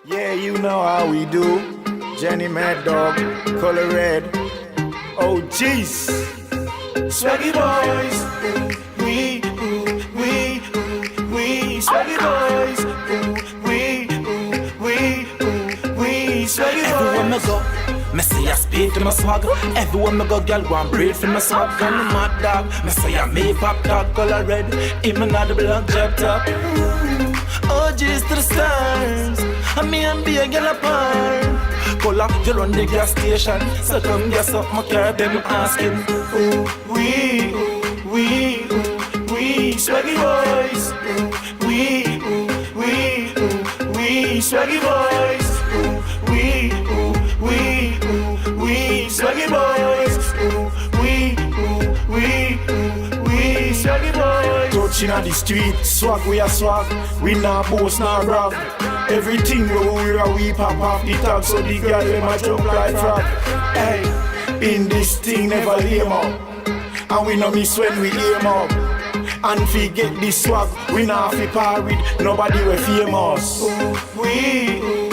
Yeah, you know how we do. Jenny Mad Dog, Color Red. Oh, jeez. Swaggy boys. We. Swaggy boys. We. Swaggy boys. Everywhere me go, me say I speak to my swag. Everywhere me go, girl go and breathe for my swag. And the mad dog, me say I make pop dog color red. Even not the blood drop top. Oh, jeez to the stars. And me and be a girl apart. Pull up, you run the gas station. So come gas up my car, them asking. We, Swaggy boys. We, Swaggy boys. We, Swaggy boys. We, Swaggy boys. Touching on the street, swag we a swag. We nah boast, nah brag. Everything we wear, we pop off the tag. So the girl them a jump like frog. Hey, in this thing never lame up. And we no miss when we aim up. And fi get this swag, we nah fi par with nobody we famous. We